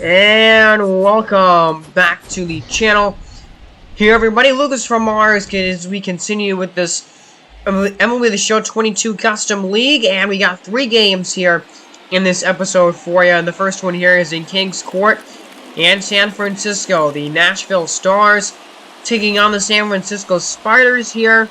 And welcome back to the channel. Here everybody, Lucas from Mars, as we continue with this MLB The Show 22 Custom League, and we got 3 games here in this episode for you. And the first one here is in Kings Court and San Francisco. The Nashville Stars taking on the San Francisco Spiders here,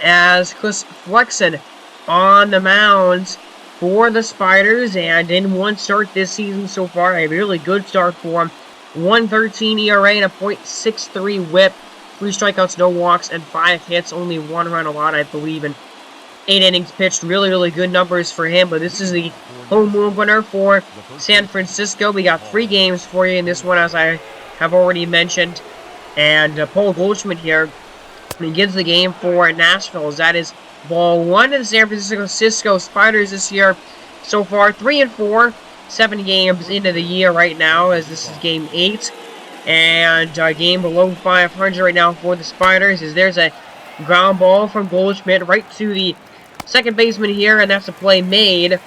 as Chris Flexen on the mound for the Spiders, and in one start this season so far, a really good start for him. 1.13 ERA and a .63 WHIP, 3 strikeouts, no walks, and 5 hits, only 1 run allowed, I believe, in 8 innings pitched. Really good numbers for him, but this is the home opener for San Francisco. We got 3 games for you in this one, as I have already mentioned, and Paul Goldschmidt here begins the game for Nashville, as that is ball 1 to the San Francisco Spiders this year. So far, 3-4, 7 games into the year right now, as this is game 8. And a game below 500 right now for the Spiders, as there's a ground ball from Goldschmidt right to the second baseman here, and that's a play made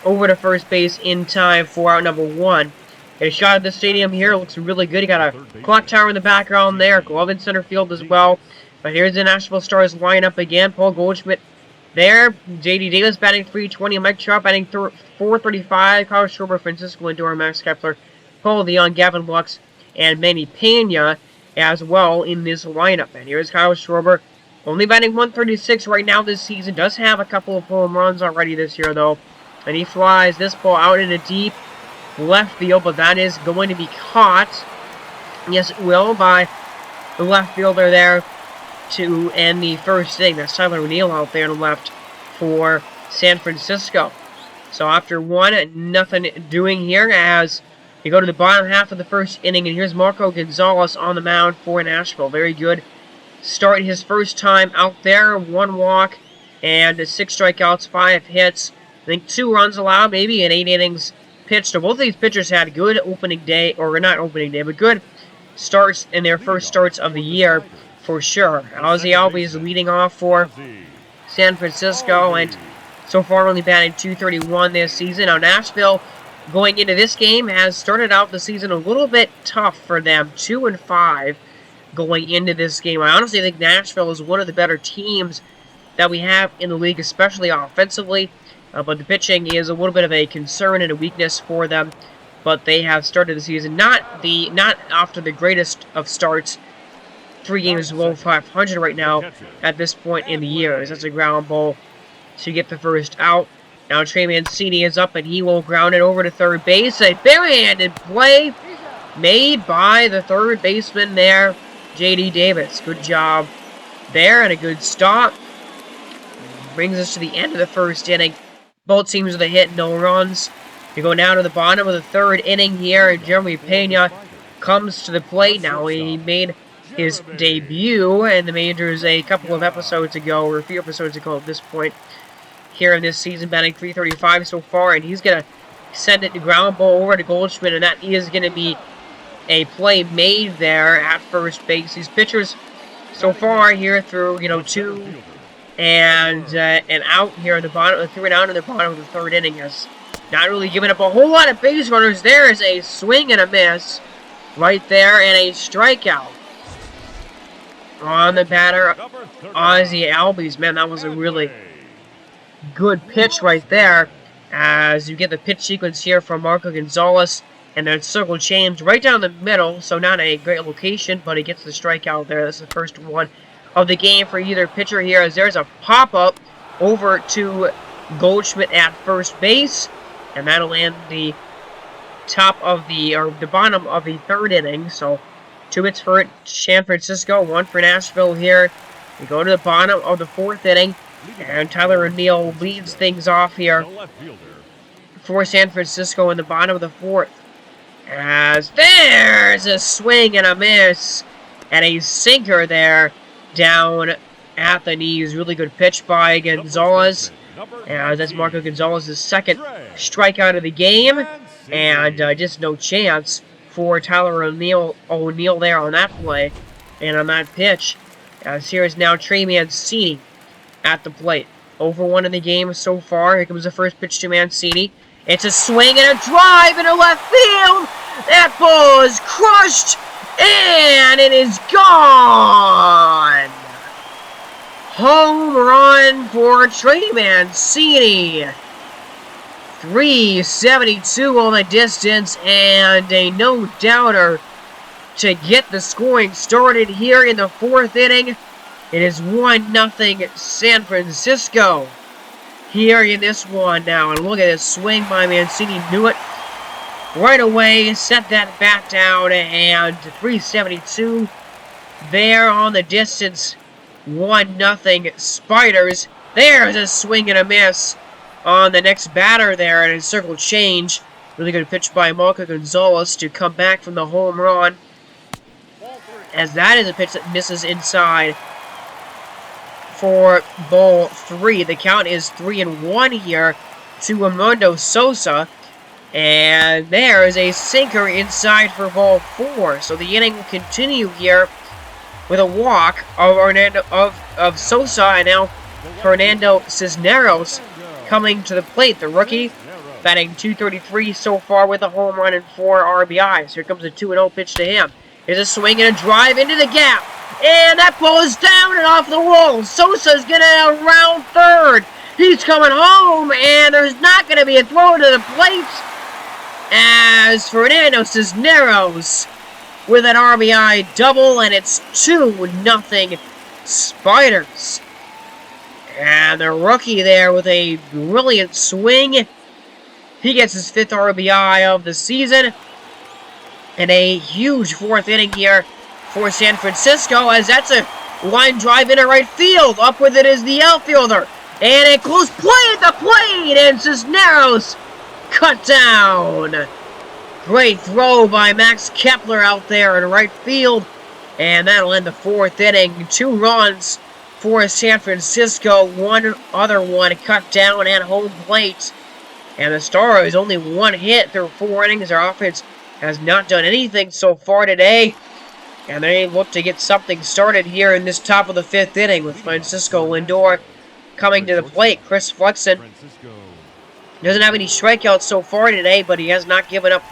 over to first base in time for out number 1. A shot at the stadium here looks really good. You got a clock tower in the background there, glove in center field as well. But here's the Nashville Stars lineup again. Paul Goldschmidt there. J.D. Davis batting .320. Mike Trout batting .435. Kyle Schwarber, Francisco Lindor, Max Kepler, Paul Leon, Gavin Lux, and Manny Pena as well in this lineup. And here's Kyle Schwarber, only batting .136 right now this season. Does have a couple of home runs already this year, though. And he flies this ball out into deep left field, but that is going to be caught. Yes, it will, by the left fielder there to end the first inning. That's Tyler O'Neill out there on the left for San Francisco. So after 1, nothing doing here, as you go to the bottom half of the first inning, and here's Marco Gonzalez on the mound for Nashville. Very good start his first time out there. 1 walk and 6 strikeouts, 5 hits. I think 2 runs allowed, maybe in 8 innings pitched. So both of these pitchers had good opening day, or not opening day, but good starts in their first starts of the year, for sure. Ozzie Albies leading off for San Francisco, and so far only batting .231 this season. Now Nashville, going into this game, has started out the season a little bit tough for them. 2-5 going into this game. I honestly think Nashville is one of the better teams that we have in the league, especially offensively. But the pitching is a little bit of a concern and a weakness for them. But they have started the season not after the greatest of starts. 3 games below 500 right now at this point in the year. That's a ground ball to get the first out. Now Trey Mancini is up, and he will ground it over to third base. A barehanded play made by the third baseman there, J.D. Davis. Good job there, and a good stop. Brings us to the end of the first inning. Both teams with a hit, no runs. We go now to the bottom of the third inning here, and Jeremy Pena comes to the plate. Now he made his debut in the majors a couple of episodes ago, or a few episodes ago at this point, here in this season, batting .335 so far, and he's going to send it to ground ball over to Goldschmidt, and that is going to be a play made there at first base. These pitchers so far here through, 2 and out here in the bottom, 3 and out in the bottom of the third inning, has not really given up a whole lot of base runners. There is a swing and a miss right there, and a strikeout on the batter, Ozzie Albies. Man, that was a really good pitch right there, as you get the pitch sequence here from Marco Gonzalez, and then circle change right down the middle, so not a great location, but he gets the strikeout there. That's the first one of the game for either pitcher here, as there's a pop-up over to Goldschmidt at first base, and that'll end the the bottom of the third inning. So 2 hits for San Francisco, 1 for Nashville here. We go to the bottom of the 4th inning, and Tyler O'Neill leads things off here for San Francisco in the bottom of the 4th. As there's a swing and a miss, and a sinker there down at the knees. Really good pitch by Gonzalez. And that's Marco Gonzalez's second strikeout of the game, and just no chance for Tyler O'Neill there on that play and on that pitch. As here is now Trey Mancini at the plate. Over 1 in the game so far. Here comes the first pitch to Mancini. It's a swing and a drive into left field. That ball is crushed, and it is gone. Home run for Trey Mancini. 372 on the distance, and a no-doubter to get the scoring started here in the 4th inning. It is 1-0 San Francisco here in this one now. And look at this swing by Mancini. Knew it right away. Set that bat down, and 372 there on the distance. 1-0 Spiders. There's a swing and a miss on the next batter there, and a circle change. Really good pitch by Marco Gonzalez to come back from the home run, as that is a pitch that misses inside for ball 3. The count is 3-1 here to Armando Sosa, and there is a sinker inside for ball 4. So the inning will continue here with a walk of Sosa, and now Fernando Cisneros coming to the plate. The rookie batting .233 so far with a home run and 4 RBIs. Here comes a 2-0 pitch to him. Here's a swing and a drive into the gap. And that ball is down and off the wall. Sosa's going to round third. He's coming home, and there's not going to be a throw to the plate, as Fernando Cisneros with an RBI double, and it's 2-0 Spiders. And the rookie there with a brilliant swing. He gets his 5th RBI of the season. And a huge 4th inning here for San Francisco, as that's a line drive into right field. Up with it is the outfielder. And a close play at the plate, and Cisneros cut down. Great throw by Max Kepler out there in right field. And that'll end the 4th inning. 2 runs for San Francisco, 1 other one cut down at home plate. And the Stars only 1 hit through 4 innings. Their offense has not done anything so far today. And they look to get something started here in this top of the 5th inning with Francisco Lindor coming to the plate. Chris Flexen doesn't have any strikeouts so far today, but he has not given up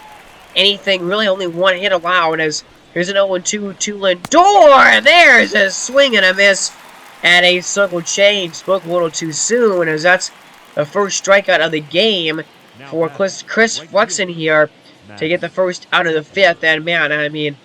anything, really only 1 hit allowed. As here's an 0-2 to Lindor. There's a swing and a miss. And a circle change. Spoke a little too soon, as that's the first strikeout of the game for Chris Flexen here to get the first out of the 5th. And man, I mean,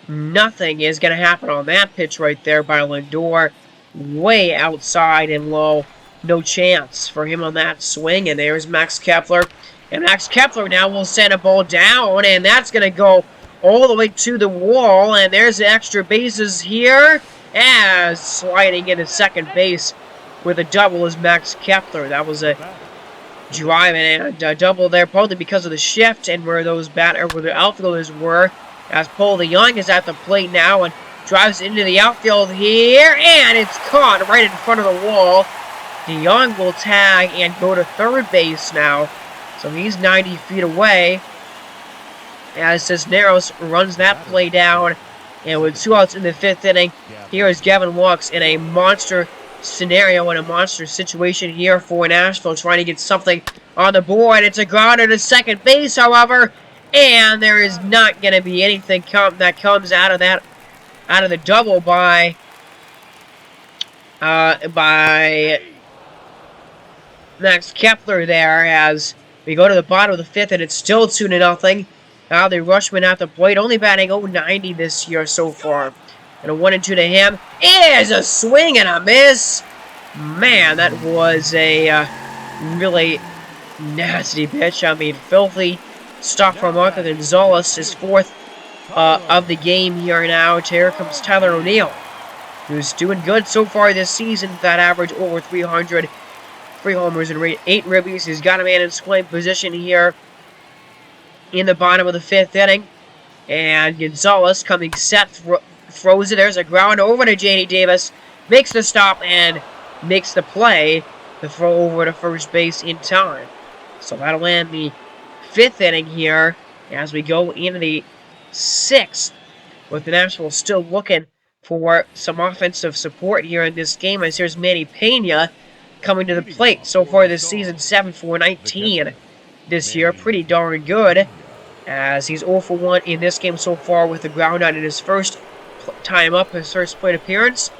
nothing is going to happen on that pitch right there by Lindor. Way outside and low. No chance for him on that swing. And there's Max Kepler. And Max Kepler now will send a ball down, and that's going to go all the way to the wall. And there's the extra bases here, as sliding into second base with a double is Max Kepler. That was a drive and a double there, probably because of the shift and where those where the outfielders were. As Paul DeYoung is at the plate now and drives into the outfield here, and it's caught right in front of the wall. DeYoung will tag and go to third base now, so he's 90 feet away. As Cisneros runs that play down. And with 2 outs in the 5th inning, here is Gavin Lux in a monster scenario, in a monster situation here for Nashville, trying to get something on the board. It's a grounder to second base, however, and there is not going to be anything that comes out of the double by Max Kepler there, as we go to the bottom of the 5th, and it's still 2-0. Now the Rushman at the plate, only batting .090 this year so far. And a 1-2 to him is a swing and a miss. Man, that was a really nasty pitch. I mean, filthy stuff from Marco Gonzalez, his 4th of the game here now. Here comes Tyler O'Neill, who's doing good so far this season. That average over 300, 3 homers and 8 ribbies. He's got a man in scoring position here in the bottom of the 5th inning. And Gonzalez coming set, throws it. There's a ground over to J.D. Davis. Makes the stop and makes the play. The throw over to first base in time. So that'll end the 5th inning here as we go into the 6th, with the Nashville still looking for some offensive support here in this game, as here's Manny Pena coming to the plate. So far this season, 7 for 19 this year. Pretty darn good, as he's 0 for 1 in this game so far with the ground out in his first time up, his first plate appearance.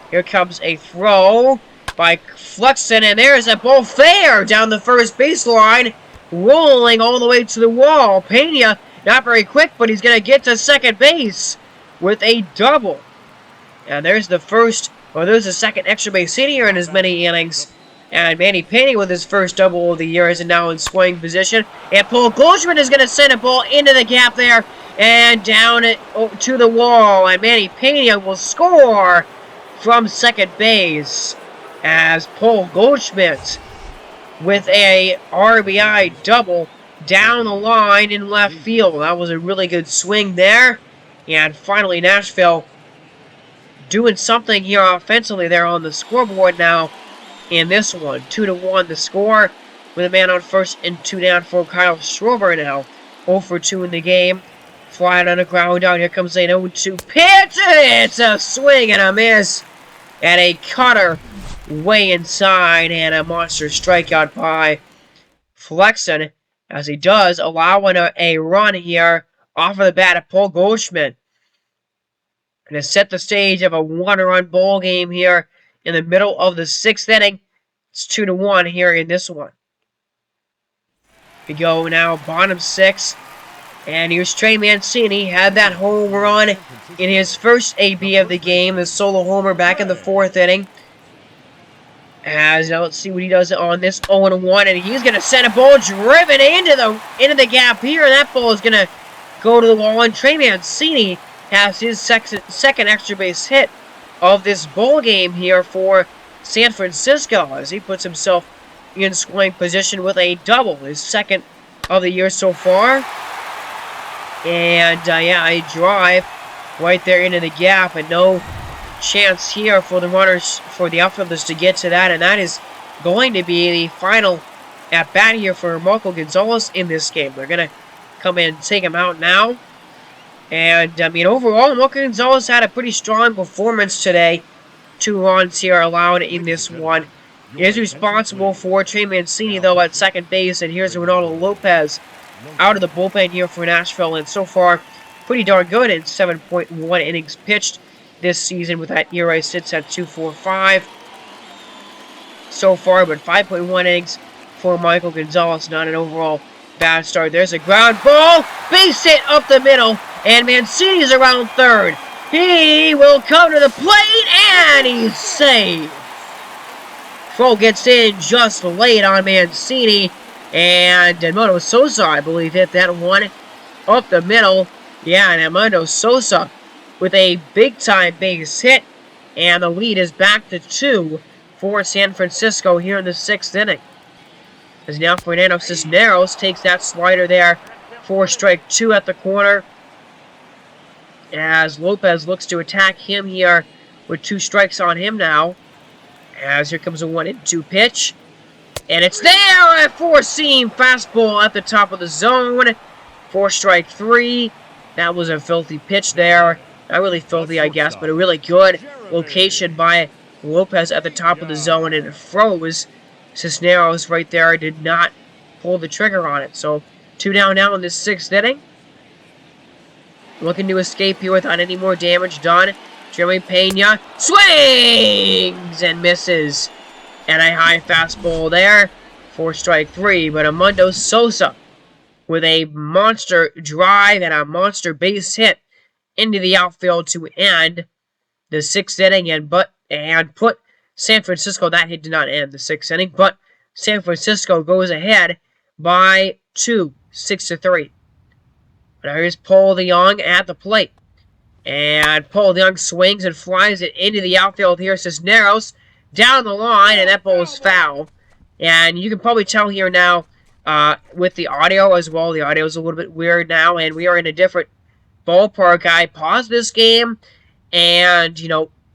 Here comes a throw by Flexen, and there's a ball fair down the first baseline, rolling all the way to the wall. Pena, not very quick, but he's going to get to second base with a double. And there's the second extra base hit here in as many innings. And Manny Pena with his first double of the year is now in scoring position. And Paul Goldschmidt is going to send a ball into the gap there and down it to the wall. And Manny Pena will score from second base as Paul Goldschmidt with a RBI double down the line in left field. That was a really good swing there. And finally, Nashville doing something here offensively there on the scoreboard now in this one. 2-1 the score with a man on first and 2 down for Kyle Schwarber now. 0 for 2 in the game. Flying on the ground out. Here comes an 0-2 pitch. It's a swing and a miss. And a cutter way inside, and a monster strikeout by Flexen, as he does allowing a run here off of the bat of Paul Goldschmidt. And to set the stage of a 1-run ball game here in the middle of the 6th inning. It's 2-1 here in this one. We go now bottom 6. And here's Trey Mancini, had that home run in his first AB of the game, the solo homer back in the 4th inning. As now let's see what he does on this 0-1, and he's going to send a ball driven into the gap here. That ball is going to go to the wall, and Trey Mancini has his second extra base hit of this ball game here for San Francisco, as he puts himself in scoring position with a double, his second of the year so far. And, yeah, a drive right there into the gap, and no chance here for the runners, for the outfielders to get to that, and that is going to be the final at-bat here for Marco Gonzalez in this game. They're going to come in and take him out now. And, I mean, overall, Marco Gonzalez had a pretty strong performance today. 2 runs here allowed in this one. He is responsible for Trey Mancini, though, at second base, and here's Ronaldo Lopez out of the bullpen here for Nashville, and so far, pretty darn good in 7.1 innings pitched this season, with that ERA sits at 2.45 so far, but 5.1 innings for Michael Gonzalez, not an overall bad start. There's a ground ball, base hit up the middle, and Mancini's around third. He will come to the plate, and he's safe. Throw gets in just late on Mancini, and Edmundo Sosa, I believe, hit that one up the middle. Yeah, and Edmundo Sosa with a big-time base hit. And the lead is back to 2 for San Francisco here in the 6th inning. As now Fernando Cisneros takes that slider there for strike 2 at the corner. As Lopez looks to attack him here with 2 strikes on him now. As here comes a 1-2 pitch. And it's there! A 4-seam fastball at the top of the zone for strike 3. That was a filthy pitch there. Not really filthy, I guess, but a really good location by Lopez at the top of the zone, and it froze. Cisneros right there did not pull the trigger on it. So 2 down now in this 6th inning. Looking to escape here without any more damage done. Jeremy Pena swings and misses. And a high fastball there for strike 3. But Edmundo Sosa with a monster drive and a monster base hit into the outfield to end the 6th inning and put San Francisco, that hit did not end the 6th inning, but San Francisco goes ahead by 2, 6-3. Now here's Paul DeJong at the plate. And Paul DeJong swings and flies it into the outfield here. Cisneros down the line, and that ball is foul. And you can probably tell here now with the audio as well. The audio is a little bit weird now, and we are in a different ballpark. I paused this game and,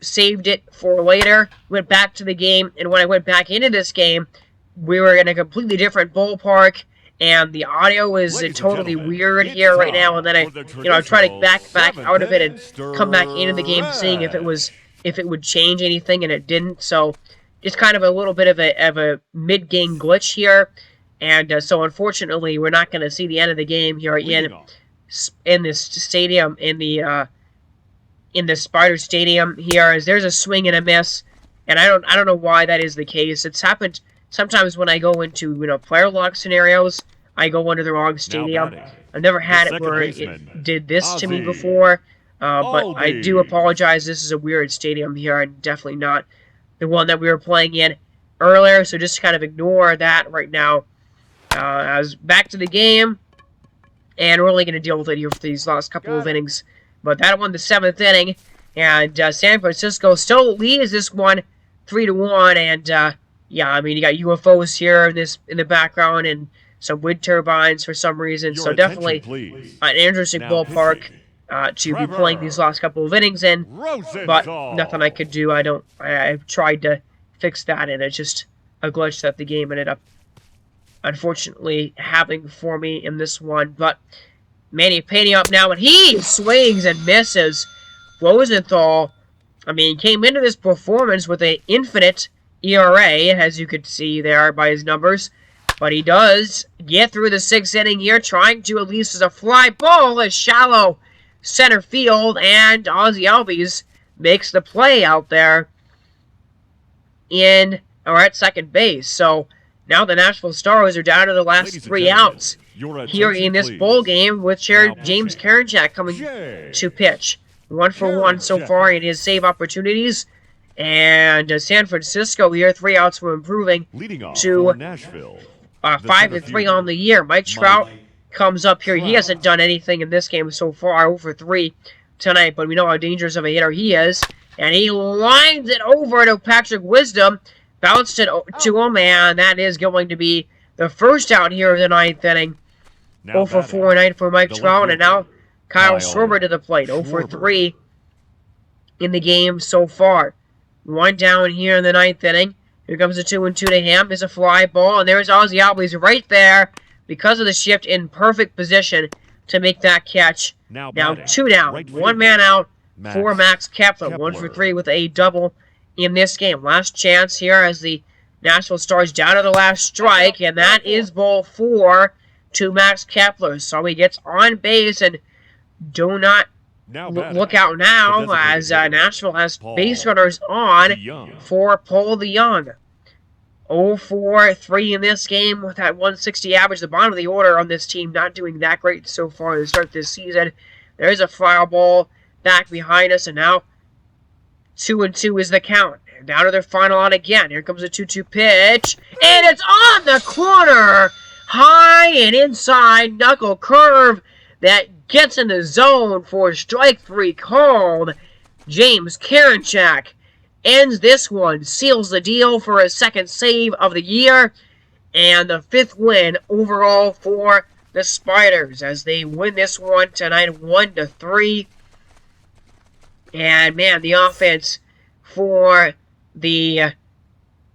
saved it for later. Went back to the game, and when I went back into this game, we were in a completely different ballpark, and the audio is totally weird here right now. And then I tried to back out of it and come back into the game, seeing if it would change anything, and it didn't. So just kind of a little bit of a mid-game glitch here. And so, unfortunately, we're not going to see the end of the game here in this stadium, in the Spider Stadium here, as there's a swing and a miss, and I don't know why that is the case. It's happened sometimes when I go into player lock scenarios. I go into the wrong stadium. I've never had it where it did this to me before, but I do apologize. This is a weird stadium here, and definitely not the one that we were playing in earlier. So just kind of ignore that right now. As back to the game, and we're only going to deal with it here for these last couple of innings. But that won the 7th inning, and San Francisco still leads this one 3-1. And yeah, I mean, you got UFOs here in the background and some wind turbines for some reason. So definitely an interesting ballpark to be playing these last couple of innings in. But nothing I could do. I've tried to fix that, and it's just a glitch that the game ended up unfortunately having for me in this one. But Manny Pena up now, and he swings and misses. Rosenthal, I mean, came into this performance with an infinite ERA, as you could see there by his numbers. But he does get through the 6th inning here, trying to at least as a fly ball, a shallow center field, and Ozzie Albies makes the play out there at second base. So now the Nashville Stars are down to the last 3 outs here in this bowl game, with James Karinchak coming to pitch. 1 for 1 so far in his save opportunities. And San Francisco here, 3 outs from improving to 5-3 on the year. Mike Trout comes up here. He hasn't done anything in this game so far, 0 for 3 tonight, but we know how dangerous of a hitter he is. And he lines it over to Patrick Wisdom. Bounced it to him, and that is going to be the first out here of the 9th inning. 0 for 4 tonight for Mike Trout, and now Kyle Schwarber to the plate. 0 for 3 in the game so far. 1 down here in the 9th inning. Here comes a 2-2 to him. It's a fly ball, and there's Ozzie Albies right there because of the shift in perfect position to make that catch. Now 2 down, 1 man out for Max Kepler. 1 for 3 with a double in this game. Last chance here as the Nashville Stars down to the last strike, and that is ball 4 to Max Kepler. So he gets on base, and do not look out now as Nashville has base runners on for Paul DeYoung. 0 for 3 in this game with that 160 average. The bottom of the order on this team not doing that great so far to start this season. There's a foul ball back behind us, and now 2-2 is the count. Down to their final out again. Here comes a 2-2 pitch. And it's on the corner. High and inside knuckle curve that gets in the zone for strike 3 called. James Karinchak ends this one. Seals the deal for his 2nd save of the year. And the 5th win overall for the Spiders as they win this one tonight 1-3. And man, the offense for the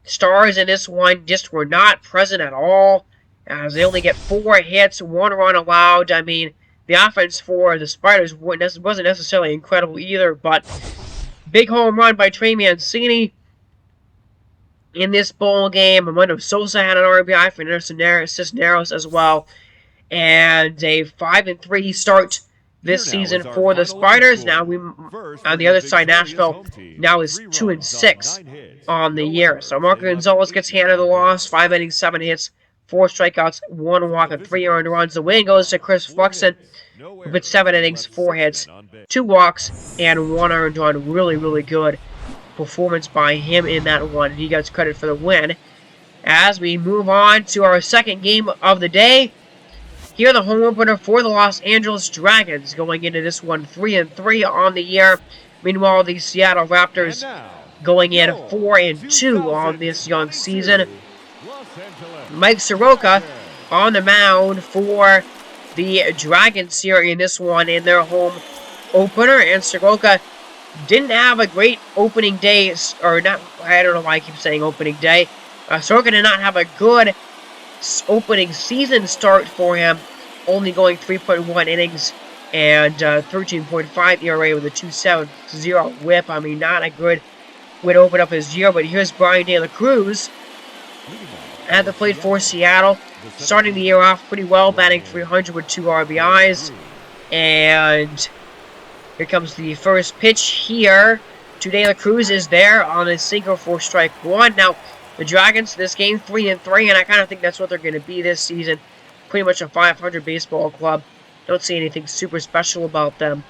Stars in this one just were not present at all, as they only get 4 hits, 1 run allowed. I mean, the offense for the Spiders wasn't necessarily incredible either, but big home run by Trey Mancini in this bowl game. Armando Sosa had an RBI for Cisneros as well, and a 5-3 start this season for the Spiders. Now on the other side, Nashville now is 2-6 on the year. So Marco Gonzalez gets handed the loss. 5 innings, 7 hits, 4 strikeouts, 1 walk, and 3 earned runs. The win goes to Chris Fluxon with 7 innings, 4 hits, 2 walks, and 1 earned run. Really, really good performance by him in that one. He gets credit for the win. As we move on to our 2nd game of the day, here the home opener for the Los Angeles Dragons, going into this one 3-3 on the year. Meanwhile, the Seattle Raptors going in 4-2 on this young season. Mike Soroka on the mound for the Dragons here in this one in their home opener. And Soroka didn't have a great opening day, or not, I don't know why I keep saying opening day. Soroka did not have a good opening season start for him, only going 3.1 innings and 13.5 ERA with a 2.70 whip. I mean, not a good way to open up his year, but here's Brian De La Cruz at the plate for Seattle. Starting the year off pretty well, batting .300 with 2 RBIs. And here comes the first pitch here. De La Cruz is there on a single for strike 1. Now, the Dragons, this game 3-3, and I kind of think that's what they're going to be this season. Pretty much a .500 baseball club. Don't see anything super special about them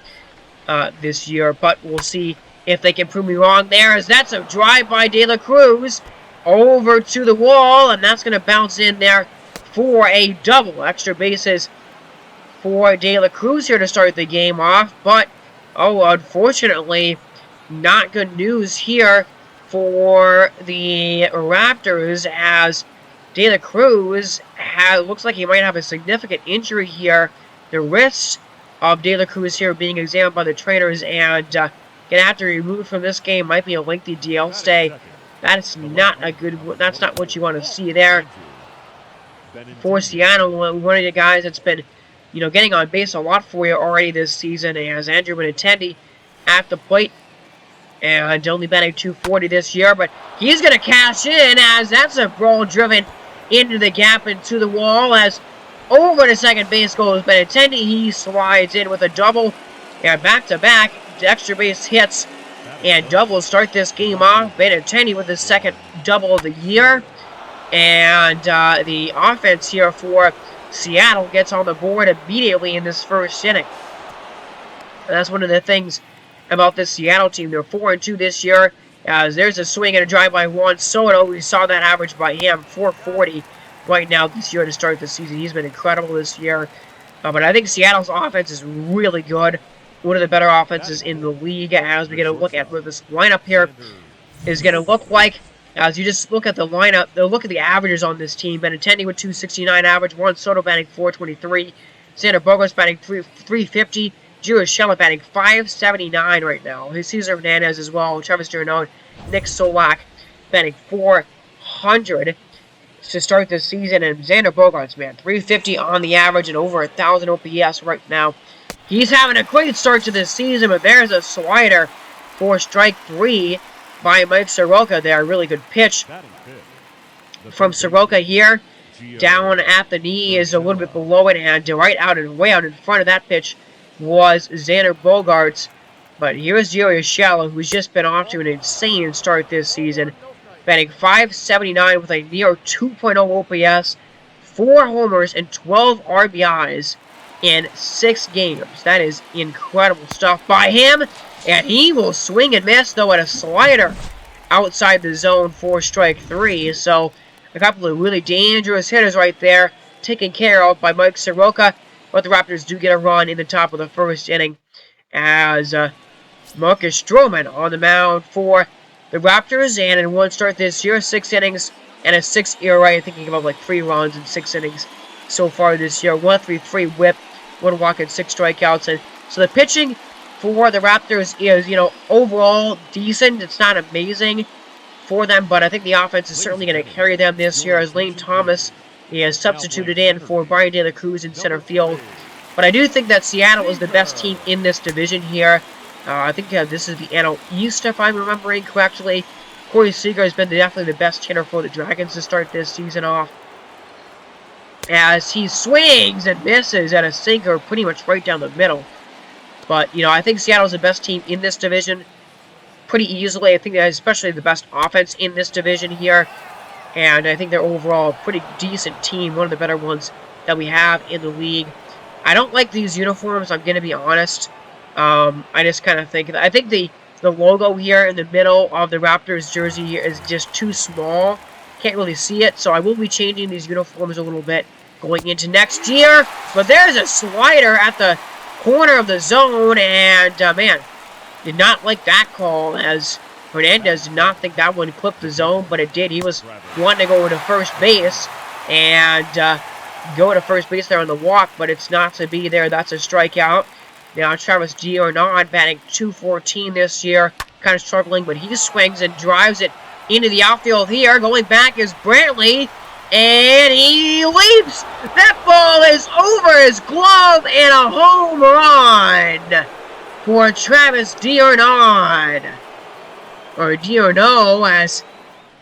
this year, but we'll see if they can prove me wrong there, as that's a drive by De La Cruz over to the wall, and that's going to bounce in there for a double. Extra bases for De La Cruz here to start the game off, but, oh, unfortunately, not good news here for the Raptors, as De La Cruz looks like he might have a significant injury here. The wrist of De La Cruz here being examined by the trainers, and gonna have to be removed from this game. Might be a lengthy DL stay. That's not a good. That's not what you want to see there. For Seattle, one of the guys that's been, getting on base a lot for you already this season, as Andrew Benintendi at the plate, and only batting .240 this year, but he's going to cash in, as that's a ball driven into the gap into the wall, as over to second base goes Benintendi. He slides in with a double, and back-to-back extra base hits and doubles start this game off. Benintendi with his second double of the year, and the offense here for Seattle gets on the board immediately in this first inning. And that's one of the things about this Seattle team. They're 4-2 this year, as there's a swing and a drive by Juan Soto. We saw that average by him, 440 right now this year to start the season. He's been incredible this year. But I think Seattle's offense is really good. One of the better offenses in the league, as we get a look at what this lineup here is going to look like. As you just look at the lineup, look at the averages on this team. Benintendi with .269 average, Juan Soto batting .423, Xander Bogaerts batting .350, Gio Urshela batting .579 right now. Cesar Hernandez as well, Travis d'Arnaud, Nick Solak batting .400 to start this season, and Xander Bogaerts, man, .350 on the average and over 1,000 OPS right now. He's having a great start to this season, but there's a slider for strike 3 by Mike Soroka there. Really good pitch from Soroka here. Down at the knee is a little bit below it, and right out and way out in front of that pitch was Xander Bogaerts. But here's Gio Urshela, who's just been off to an insane start this season, batting .579 with a near 2.0 OPS, 4 homers, and 12 RBIs in 6 games. That is incredible stuff by him, and he will swing and miss, though, at a slider outside the zone for strike 3. So a couple of really dangerous hitters right there, taken care of by Mike Soroka. But the Raptors do get a run in the top of the first inning, as Marcus Stroman on the mound for the Raptors. And in one start this year, 6 innings and a 6 ERA. I think he gave up like 3 runs in 6 innings so far this year. 1.33 whip, 1 walk and 6 strikeouts. And so the pitching for the Raptors is, overall decent. It's not amazing for them, but I think the offense is certainly going to carry them this year, as Lane Thomas is substituted in for Brian De La Cruz in center field. But I do think that Seattle is the best team in this division here. I think this is the NL East, if I'm remembering correctly. Corey Seager has been definitely the best hitter for the Dragons to start this season off, as he swings and misses at a sinker pretty much right down the middle. But, I think Seattle's the best team in this division pretty easily. I think they're especially the best offense in this division here. And I think they're overall a pretty decent team, one of the better ones that we have in the league. I don't like these uniforms, I'm going to be honest. I just kind of think, I think the logo here in the middle of the Raptors jersey here is just too small. Can't really see it, so I will be changing these uniforms a little bit going into next year. But there's a slider at the corner of the zone, and man, did not like that call, as Hernandez did not think that one clipped the zone, but it did. He was wanting to go to first base and go to first base there on the walk, but it's not to be there. That's a strikeout. Now Travis d'Arnaud batting .214 this year, kind of struggling, but he swings and drives it into the outfield here. Going back is Brantley, and he leaps. That ball is over his glove, and a home run for Travis d'Arnaud. Or d'Arnaud, as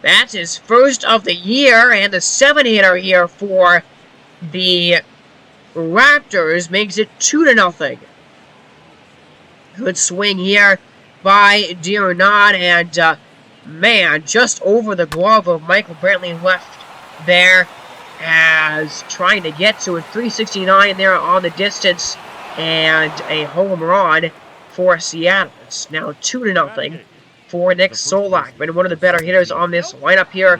That's his first of the year, and the 7-hitter here for the Raptors makes it 2-0. Good swing here by D'Arnaud, and man, just over the glove of Michael Brantley left there, as trying to get to a 369 there on the distance, and a home run for Seattle. It's now 2-0 for Nick Solak. Been one of the better hitters on this lineup here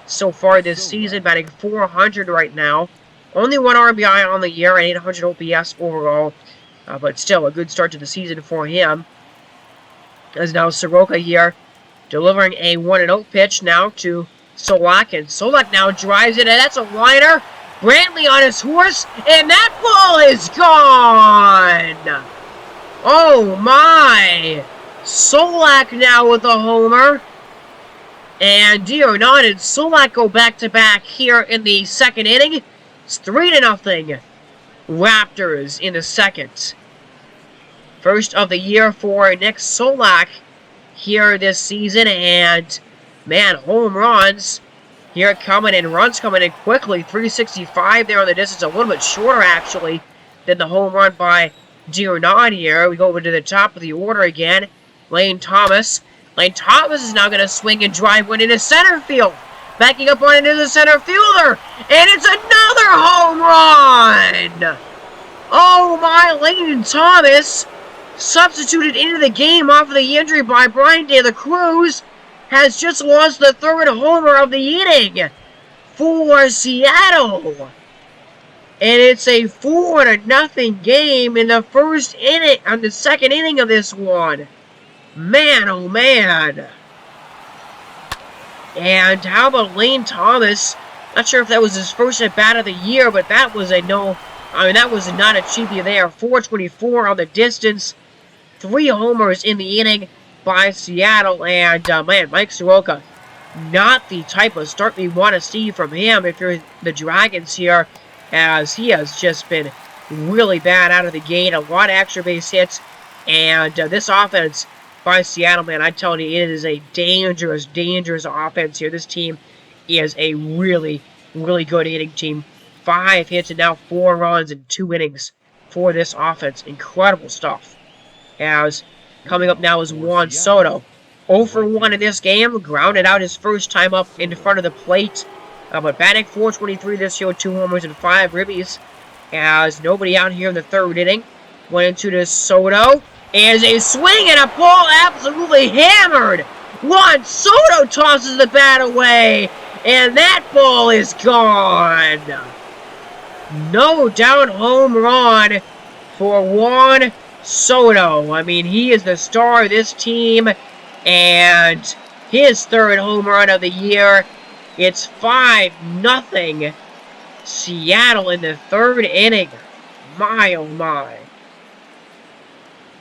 so far this season, batting .400 right now. Only 1 RBI on the year and 800 OPS overall, but still a good start to the season for him. As now Soroka here delivering a 1-0 pitch now to Solak, and Solak now drives it, and that's a liner. Brantley on his horse, and that ball is gone! Oh my! Solak now with a homer. And D'Arnaud and Solak go back-to-back here in the second inning. It's 3-0 Raptors in the second. First of the year for Nick Solak here this season. And, man, home runs here coming in. Runs coming in quickly. 365 there on the distance. A little bit shorter, actually, than the home run by D'Arnaud here. We go over to the top of the order again. Lane Thomas. Lane Thomas is now going to swing and drive one into center field. Backing up on it is the center fielder. And it's another home run! Oh my, Lane Thomas, substituted into the game off of the injury by Brian De La Cruz, has just lost the third homer of the inning for Seattle. And it's a 4-0 game in the first inning, on the second inning of this one. Man, oh man. And how about Lane Thomas? Not sure if that was his first at-bat of the year, but that was that was not a cheapie there. 424 on the distance. 3 homers in the inning by Seattle. And, man, Mike Soroka, not the type of start we want to see from him if you're the Dragons here, as he has just been really bad out of the gate. A lot of extra base hits. And this offense by Seattle, man, I'm telling you, it is a dangerous, dangerous offense here. This team is a really, really good hitting team. 5 hits and now 4 runs in 2 innings for this offense. Incredible stuff. As coming up now is Juan Soto. 0 for 1 in this game. Grounded out his first time up in front of the plate. But batting .423 this year with 2 homers and 5 ribbies. As nobody out here in the third inning. Went into the Soto. As a swing and a ball absolutely hammered. Juan Soto tosses the bat away. And that ball is gone. No doubt home run for Juan Soto. I mean, he is the star of this team. And his third home run of the year. It's 5-0 Seattle in the third inning. My, oh my.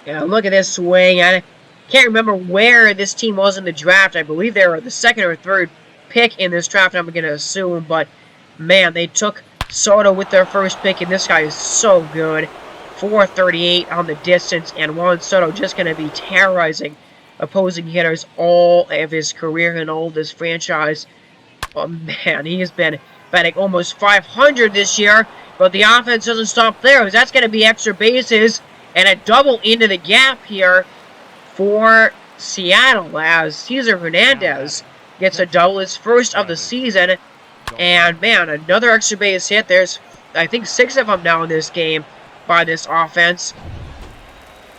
Yeah, look at this swing. I can't remember where this team was in the draft. I believe they were the second or third pick in this draft, I'm going to assume. But, man, they took Soto with their first pick, and this guy is so good. 438 on the distance, and Juan Soto just going to be terrorizing opposing hitters all of his career and all this franchise. Oh, man, he has been batting almost 500 this year, but the offense doesn't stop there. That's going to be extra bases. And a double into the gap here for Seattle as Cesar Hernandez gets a double, his first of the season. And, man, another extra base hit. There's, I think, 6 of them now in this game by this offense.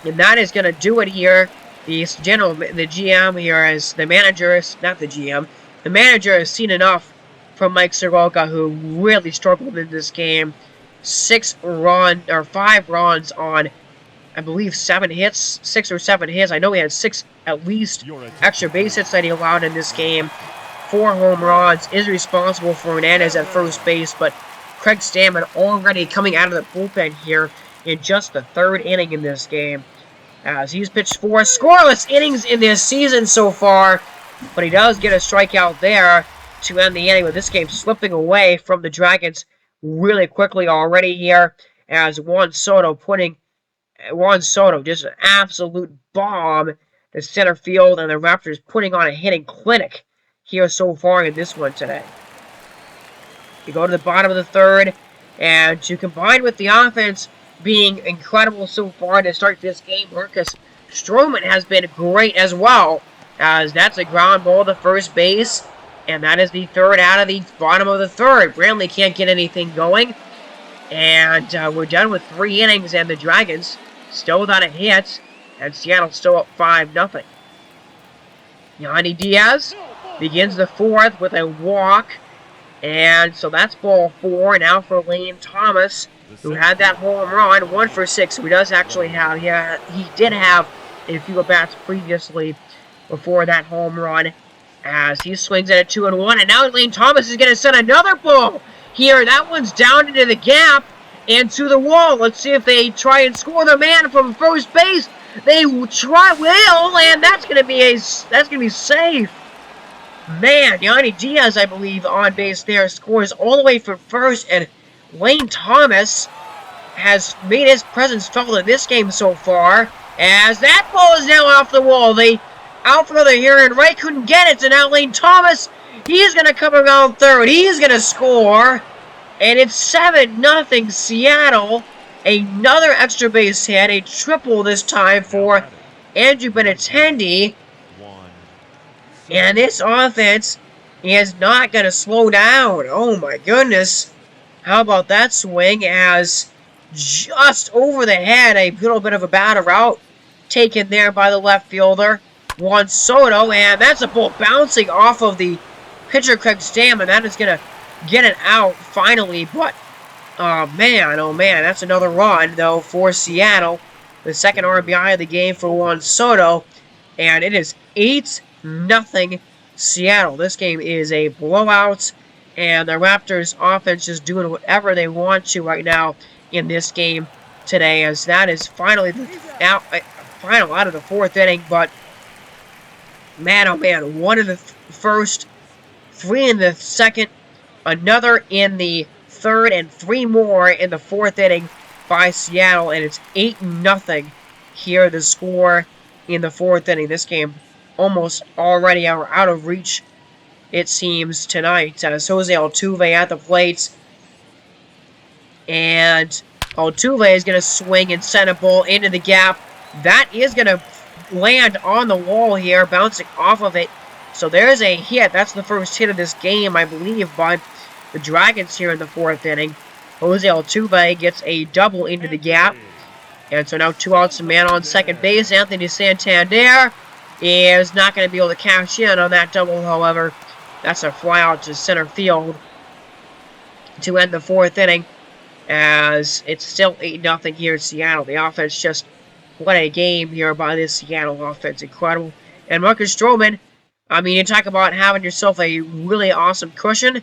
And that is going to do it here. The GM here, as the manager, not the GM, the manager has seen enough from Mike Soroka, who really struggled in this game. 5 runs on, I believe, 7 hits, 6 or 7 hits. I know he had 6 at least extra base hits that he allowed in this game. 4 home runs, is responsible for Hernandez at first base, but Craig Stammen already coming out of the bullpen here in just the 3rd inning in this game. As he's pitched 4 scoreless innings in this season so far, but he does get a strikeout there to end the inning, with this game slipping away from the Dragons really quickly already here, as Juan Soto, just an absolute bomb to center field, and the Raptors putting on a hitting clinic here so far in this one today. You go to the bottom of the third, and to combine with the offense being incredible so far to start this game, Marcus Stroman has been great as well, as that's a ground ball to first base, and that is the third out of the bottom of the third. Brantley can't get anything going, and we're done with 3 innings, and the Dragons still without a hit, and Seattle still up 5-0. Yandy Diaz begins the fourth with a walk, and so that's ball 4. Now for Lane Thomas, who had that home run, 1 for 6. So he does actually have, he did have a few at-bats previously before that home run, as he swings at a 2-1, and now Lane Thomas is going to send another ball here. That one's down into the gap and to the wall. Let's see if they try and score the man from first base. They will, and that's going to be safe. Man, Yandy Diaz, I believe, on base there, scores all the way from first, and Lane Thomas has made his presence felt in this game so far, as that ball is now off the wall. The outfielder here and right couldn't get it, so now Lane Thomas, he's going to come around third. He's going to score, and it's 7-0 Seattle. Another extra base hit, a triple this time for Andrew Benintendi. And this offense is not going to slow down. Oh my goodness. How about that swing, as just over the head, a little bit of a batter out taken there by the left fielder, Juan Soto, and that's a ball bouncing off of the pitcher Craig Stam, and that is going to get it out finally. But oh man, that's another run though for Seattle. The second RBI of the game for Juan Soto, and it is 8-0 Seattle. This game is a blowout, and the Raptors offense is doing whatever they want to right now in this game today, as that is finally the final out of the fourth inning. But man, oh man, 1 in the first, 3 in the second, another in the third, and 3 more in the fourth inning by Seattle, and it's 8-0 here, the score in the fourth inning. This game almost already out of reach, it seems, tonight. Jose Altuve at the plate, and Altuve is going to swing and send a ball into the gap. That is going to land on the wall here, bouncing off of it. So there's a hit. That's the first hit of this game, I believe, by the Dragons here in the fourth inning. Jose Altuve gets a double into the gap. And so now 2 outs, a man on second base. Anthony Santander is not going to be able to cash in on that double, however. That's a fly out to center field to end the fourth inning, as it's still 8-0 here in Seattle. The offense just, what a game here by this Seattle offense. Incredible. And Marcus Stroman, I mean, you talk about having yourself a really awesome cushion.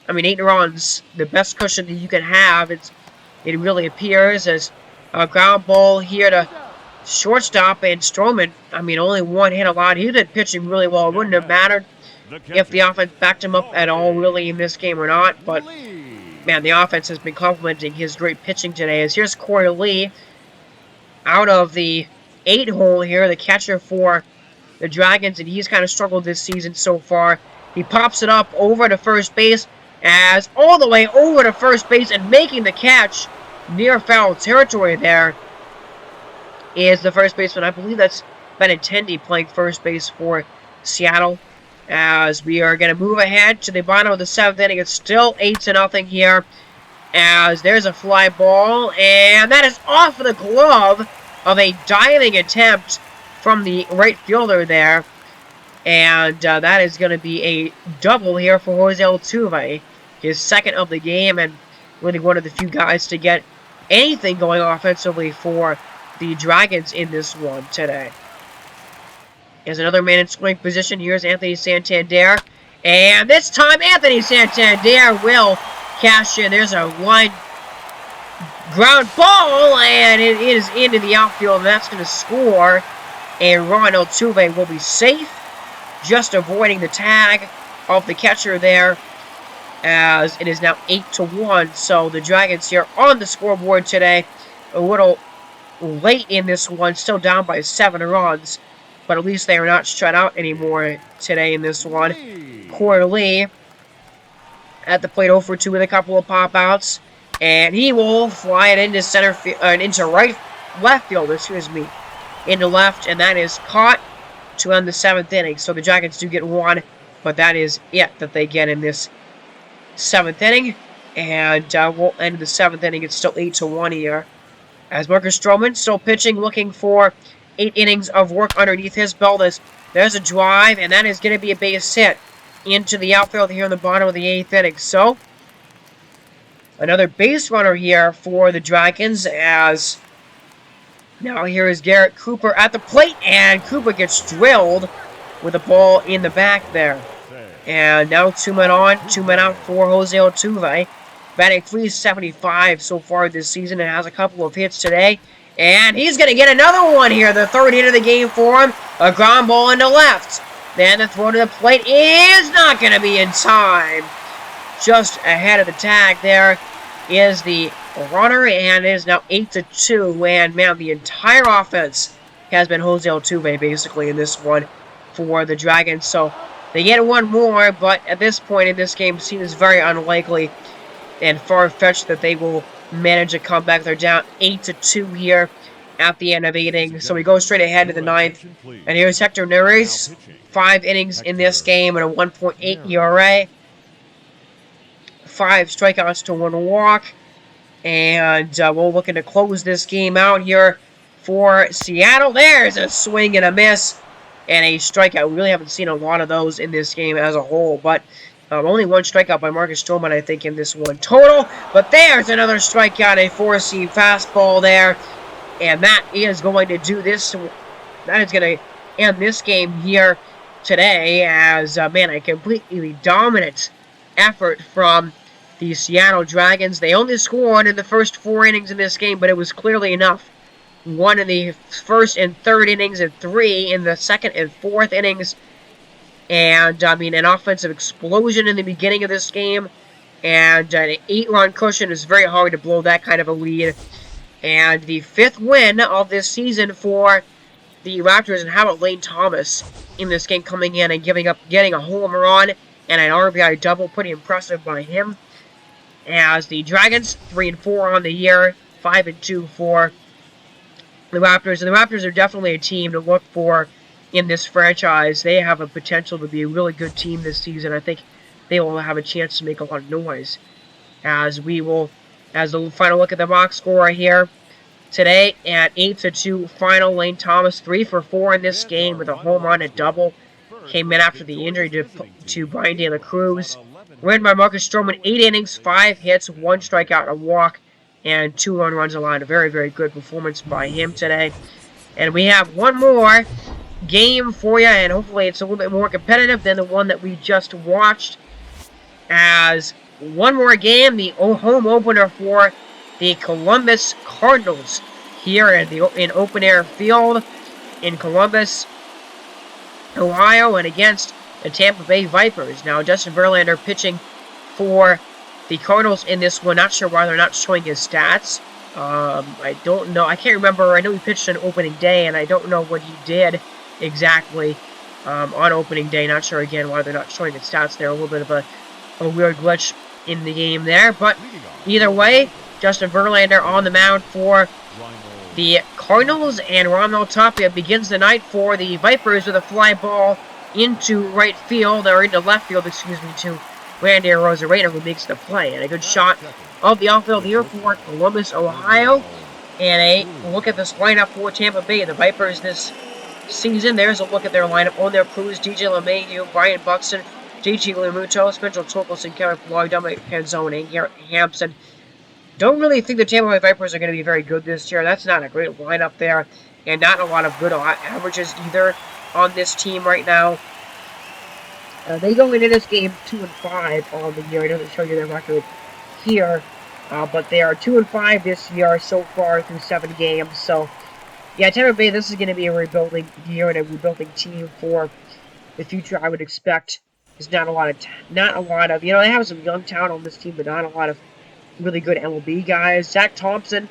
I mean, 8 runs, the best cushion that you can have. It really appears, as a ground ball here to shortstop, and Stroman, I mean, only 1 hit allowed. He did pitching really well. It wouldn't have mattered if the offense backed him up at all, really, in this game or not. But, man, the offense has been complimenting his great pitching today. As here's Corey Lee out of the 8-hole here, the catcher for the Dragons, and he's kind of struggled this season so far. He pops it up over to first base, as all the way over to first base, and making the catch near foul territory there is the first baseman. I believe that's Benintendi playing first base for Seattle. As we are going to move ahead to the bottom of the 7th inning. It's still 8-0 here, as there's a fly ball, and that is off of the glove of a diving attempt from the right fielder there. And that is going to be a double here for Jose Altuve, his second of the game, and really one of the few guys to get anything going offensively for the Dragons in this one today. There's another man in scoring position. Here's Anthony Santander, and this time Anthony Santander will cash in. There's a line ground ball, and it is into the outfield, and that's going to score a run. Altuve will be safe, just avoiding the tag of the catcher there, as it is now 8-1. So the Dragons here on the scoreboard today, a little late in this one, still down by 7 runs. but at least they are not shut out anymore today in this one. Corey Lee at the plate 0 for 2 with a couple of pop-outs. And he will fly it into center field, into left field, into left, and that is caught to end the 7th inning. So the Dragons do get 1, but that is it that they get in this 7th inning. And we'll end the 7th inning. It's still 8-1 here. As Marcus Stroman still pitching, looking for 8 innings of work underneath his belt. There's a drive, and that is going to be a base hit into the outfield here in the bottom of the 8th inning. So another base runner here for the Dragons, as now here is Garrett Cooper at the plate, and Cooper gets drilled with a ball in the back there. And now 2 men on, 2 men out for Jose Altuve. Batting .375 so far this season, and has a couple of hits today. And he's going to get another one here, the 3rd hit of the game for him. A ground ball into left. Then the throw to the plate is not going to be in time. Just ahead of the tag there is the runner, and it is now 8-2. And man, the entire offense has been Jose Altuve basically in this one for the Dragons. So they get 1 more, but at this point in this game, it seems very unlikely and far-fetched that they will manage a comeback. They're down 8-2 here at the end of 8 innings. So we go straight ahead to the 9th. And here's Hector Neris. 5 innings in this game and a 1.8 ERA. 5 strikeouts to 1 walk. And we're looking to close this game out here for Seattle. There's a swing and a miss and a strikeout. We really haven't seen a lot of those in this game as a whole, but only 1 strikeout by Marcus Stroman, I think, in this one total. But there's another strikeout, a 4-seam fastball there. And that is going to do this. That is going to end this game here today as, man, a completely dominant effort from the Seattle Dragons. They only scored in the first 4 innings in this game, but it was clearly enough. 1 in the 1st and 3rd innings, and 3 in the 2nd and 4th innings. And, I mean, an offensive explosion in the beginning of this game. And an 8-run cushion is very hard to blow that kind of a lead. And the 5th win of this season for the Raptors. And how about Lane Thomas in this game, coming in and getting a home run and an RBI double. Pretty impressive by him. As the Dragons, 3-4 on the year, 5-2 for the Raptors. And the Raptors are definitely a team to look for in this franchise. They have a potential to be a really good team this season. I think they will have a chance to make a lot of noise. As the final look at the box score here today at 8-2 final. Lane Thomas 3 for 4 in this game with a home run, a double. Came in after the injury to Brian De La Cruz. Win by Marcus Stroman, 8 innings, 5 hits, 1 strikeout, a walk, and 2 run runs allowed. A very, very good performance by him today. And we have one more game for you, and hopefully it's a little bit more competitive than the one that we just watched. As one more game, the home opener for the Columbus Cardinals here in open air field in Columbus, Ohio, and against the Tampa Bay Vipers. Now Justin Verlander pitching for the Cardinals in this one. Not sure why they're not showing his stats. I don't know. I can't remember. I know he pitched on opening day, and I don't know what he did exactly on opening day. Not sure, again, why they're not showing the stats there. A little bit of a weird glitch in the game there. But either way, Justin Verlander on the mound for the Cardinals, and Raimel Tapia begins the night for the Vipers with a fly ball into right field, or into left field, to Randy Arozarena, who makes the play. And a good shot of the outfield here for Columbus, Ohio. And a look at this lineup for Tampa Bay. The Vipers this season, there's a look at their lineup. On their crews, DJ LeMahieu, Brian Buxton, J.G. Lamuto, Spencer Torkelson, Kevin Floyd, Dominic Canzone, and Garrett Hampson. Don't really think the Tampa Bay Vipers are going to be very good this year. That's not a great lineup there, and not a lot of good averages either on this team right now. They go into this game 2-5 on the year. It doesn't show you their record here, but they are 2-5 this year so far through 7 games. So, yeah, Tampa Bay, this is going to be a rebuilding year and a rebuilding team for the future. I would expect there's not a lot of, you know, they have some young talent on this team, but not a lot of really good MLB guys. Zach Thompson,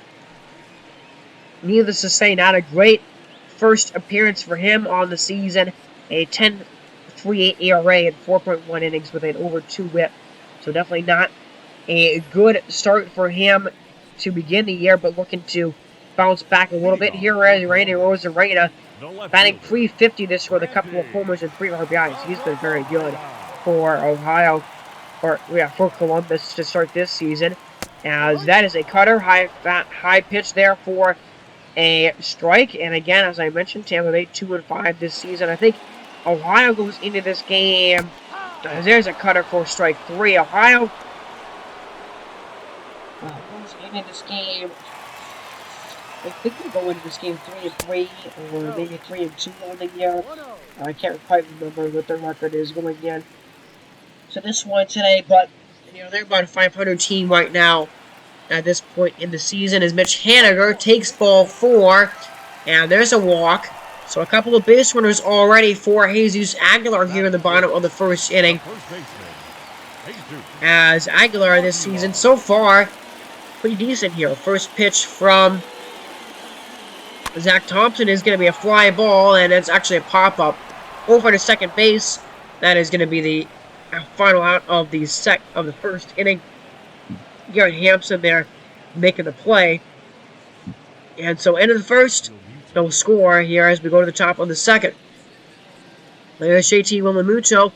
needless to say, not a great first appearance for him on the season. A 10.38 ERA and 4.1 innings with an over 2 whip. So definitely not a good start for him to begin the year, but looking to bounce back a little bit here as Randy Arozarena batting .350 this year with a couple of homers and 3 RBIs. He's been very good for Ohio, for Columbus to start this season. As that is a cutter, high pitch there for a strike. And again, as I mentioned, Tampa Bay 2-5 this season. I think Ohio goes into this game. There's a cutter for strike 3. Ohio goes into this game. I think they go into this game 3-3 or maybe 3-2 on the year. I can't quite remember what their record is going in to this one today, but they're about a 500 team right now at this point in the season as Mitch Haniger takes ball 4, and there's a walk. So a couple of base runners already for Jesus Aguilar here in the bottom of the first inning. As Aguilar this season so far, pretty decent here. First pitch from Zach Thompson is going to be a fly ball, and it's actually a pop-up over to second base. That is going to be the final out of the first inning. Garrett Hampson there making the play. And so end of the first, no score here as we go to the top of the second. There's JT Realmuto,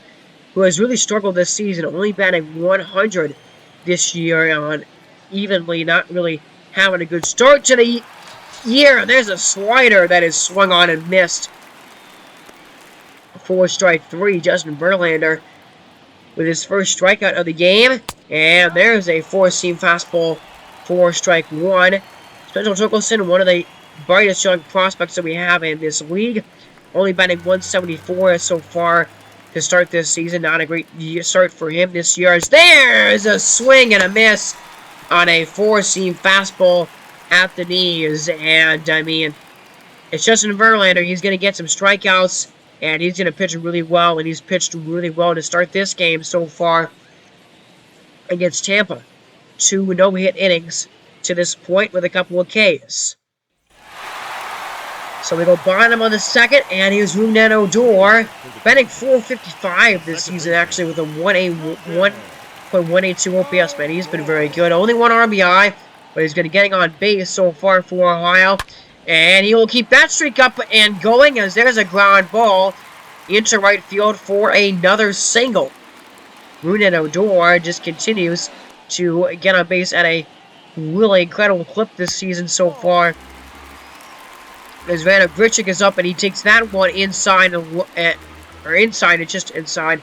who has really struggled this season, only batting 100 this year on evenly, not really having a good start to the year. There's a slider that is swung on and missed for strike 3. Justin Verlander with his first strikeout of the game. And there's a 4-seam fastball for strike 1. Spencer Torkelson, one of the brightest young prospects that we have in this league. Only batting 174 so far to start this season. Not a great start for him this year. There's a swing and a miss on a 4-seam fastball at the knees. And, I mean, it's Justin Verlander. He's going to get some strikeouts, and he's going to pitch really well, and he's pitched really well to start this game so far against Tampa. 2 no-hit innings to this point with a couple of Ks. So we go bottom of the second, and here's Rougned Odor, batting .455 this season, actually, with a 1.182 OPS, man. He's been very good. Only 1 RBI, but he's been getting on base so far for Ohio. And he will keep that streak up and going as there's a ground ball into right field for another single. Rougned Odor just continues to get on base at a really incredible clip this season so far. As Vander Grichuk is up and he takes that one inside, just inside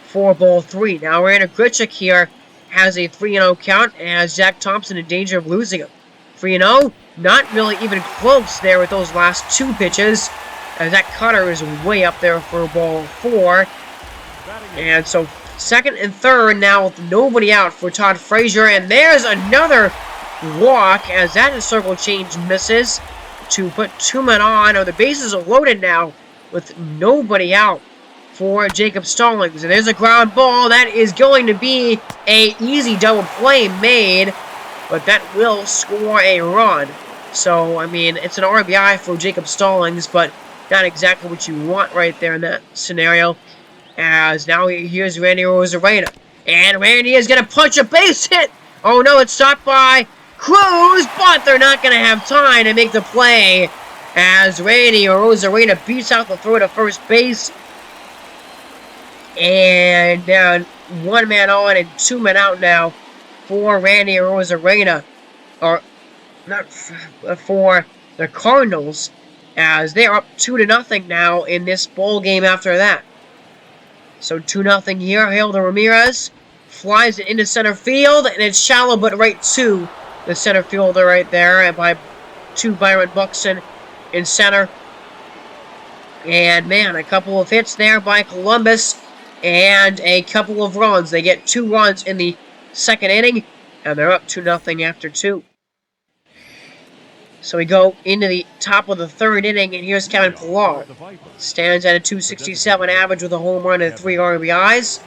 for ball 3. Now Vander Grichuk here has a 3-0 count and has Zach Thompson in danger of losing him. 3-0, not really even close there with those last 2 pitches, as that cutter is way up there for ball 4. And so second and third now with nobody out for Todd Frazier, and there's another walk as that circle change misses to put 2 men on. The bases are loaded now with nobody out for Jacob Stallings. And there's a ground ball. That is going to be an easy double play made, but that will score a run. So, I mean, it's an RBI for Jacob Stallings, but not exactly what you want right there in that scenario. As now here's Randy Arozarena. And Randy is going to punch a base hit. Oh no, it's stopped by Cruz, but they're not going to have time to make the play as Randy Arozarena beats out the throw to first base. And down 1 man on and 2 men out now for Randy Arozarena, or not for the Cardinals, as they're up 2-0 now in this bowl game after that. So 2-0 here. Haildo Ramirez flies it into center field, and it's shallow but right to the center fielder right there, and to Byron Buxton in center. And man, a couple of hits there by Columbus and a couple of runs. They get 2 runs in the second inning, and they're up 2-0 after 2. So we go into the top of the third inning, and here's Kevin Pillar. Stands at a .267 average with a home run and 3 RBIs.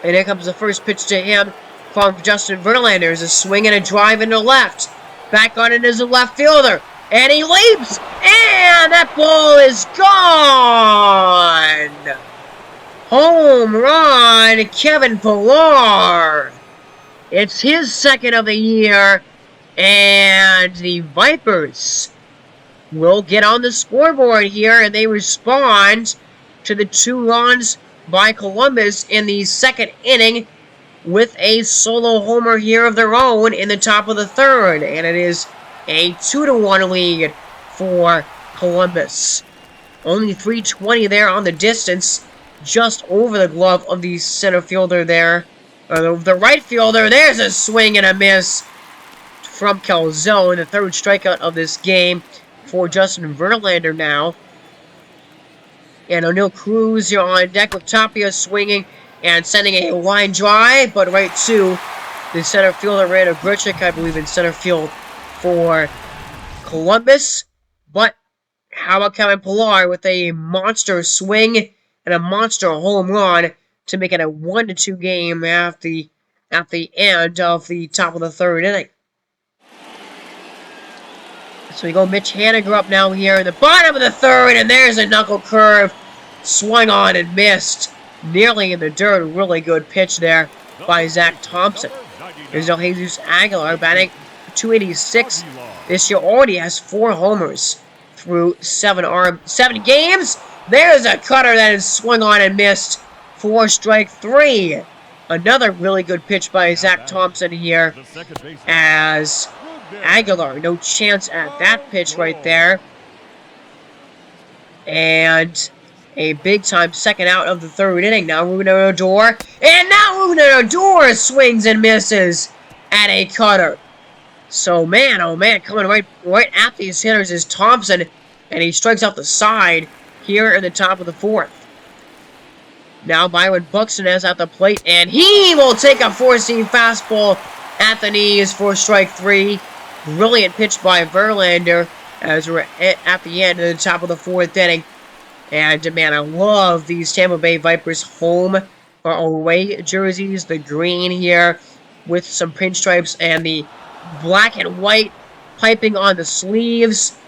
And here comes the first pitch to him from Justin Verlander. There's a swing and a drive into left. Back on it is a left fielder. And he leaps, and that ball is gone! Home run, Kevin Pillar. It's his second of the year, and the Vipers will get on the scoreboard here, and they respond to the 2 runs by Columbus in the second inning with a solo homer here of their own in the top of the third, and it is a 2-1 lead for Columbus. Only 320 there on the distance, just over the glove of the center fielder there. The right fielder, there's a swing and a miss from Calzone, the third strikeout of this game for Justin Verlander now. And O'Neill Cruz here on deck with Tapia swinging and sending a line drive, but right to the center fielder, Randall Grichuk, I believe, in center field for Columbus. But how about Kevin Pillar with a monster swing and a monster home run to make it a 1-2 game at the end of the top of the third inning. So we go Mitch Haniger up now here in the bottom of the third, and there's a knuckle curve. Swung on and missed. Nearly in the dirt. Really good pitch there by Zach Thompson. There's no Jesus Aguilar batting .286. This year already has 4 homers through 7 games. There's a cutter that is swung on and missed for strike 3. Another really good pitch by Zach Thompson here as Aguilar. No chance at that pitch right there. And a big-time second out of the third inning. Now Ruben Odor. And now Ruben Odor swings and misses at a cutter. So, man, oh man, coming right at these hitters is Thompson. And he strikes out the side here in the top of the fourth. Now Byron Buxton is at the plate, and he will take a 4-seam fastball at the knees for strike 3. Brilliant pitch by Verlander as we're at the end of the top of the fourth inning. And, man, I love these Tampa Bay Vipers home or away jerseys. The green here with some pinstripes and the black and white piping on the sleeves.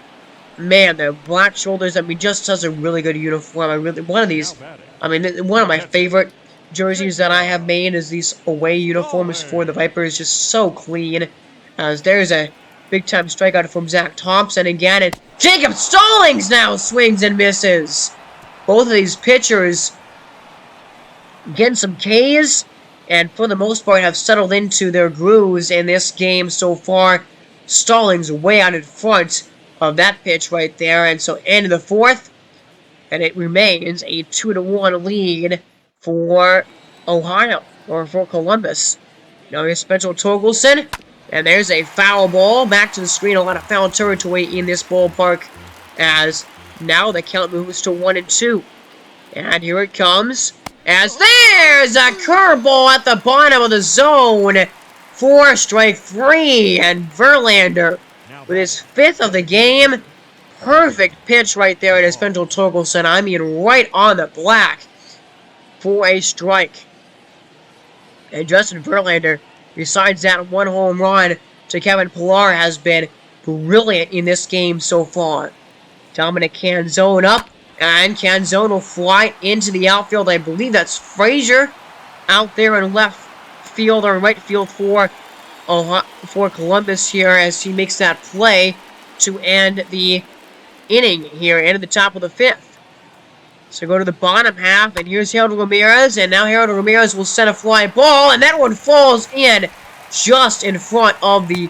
Man, the black shoulders, I mean, just does a really good uniform. One of my favorite jerseys that I have made is these away uniforms for the Vipers. Just so clean. As there's a big-time strikeout from Zach Thompson again. And Jacob Stallings now swings and misses. Both of these pitchers getting some Ks, and for the most part have settled into their grooves in this game so far. Stallings way out in front of that pitch right there. And so end of the fourth, and it remains a 2-1 lead for Ohio, or for Columbus. Now here's Spencer Torkelson, and there's a foul ball back to the screen. A lot of foul territory in this ballpark, as now the count moves to 1-2. And here it comes, as there's a curveball at the bottom of the zone for strike 3, and Verlander with his 5th of the game. Perfect pitch right there to Spencer Torkelson. I mean, right on the black for a strike. And Justin Verlander, besides that 1 home run to Kevin Pillar, has been brilliant in this game so far. Dominic Canzone up, and Canzone will fly into the outfield. I believe that's Frazier out there in left field or right field for Columbus here as he makes that play to end the inning here, end of the top of the 5th. So go to the bottom half, and here's Harold Ramirez, and now Harold Ramirez will send a fly ball, and that one falls in just in front of the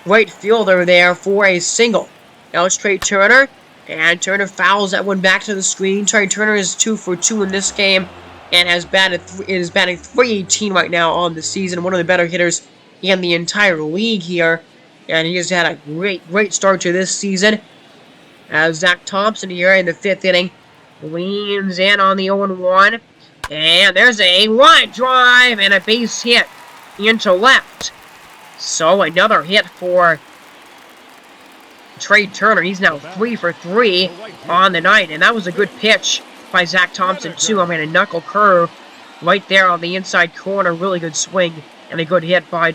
right fielder there for a single. Now it's Trey Turner, and Turner fouls that one back to the screen. Trey Turner is 2 for 2 in this game, and is batting .318 right now on the season. One of the better hitters in the entire league here, and he has had a great start to this season. As Zach Thompson here in the 5th inning leans in on the 0-1, and there's a line drive and a base hit into left. So another hit for Trey Turner. He's now 3 for 3 on the night, and that was a good pitch by Zach Thompson too. I mean, a knuckle curve right there on the inside corner. Really good swing and a good hit by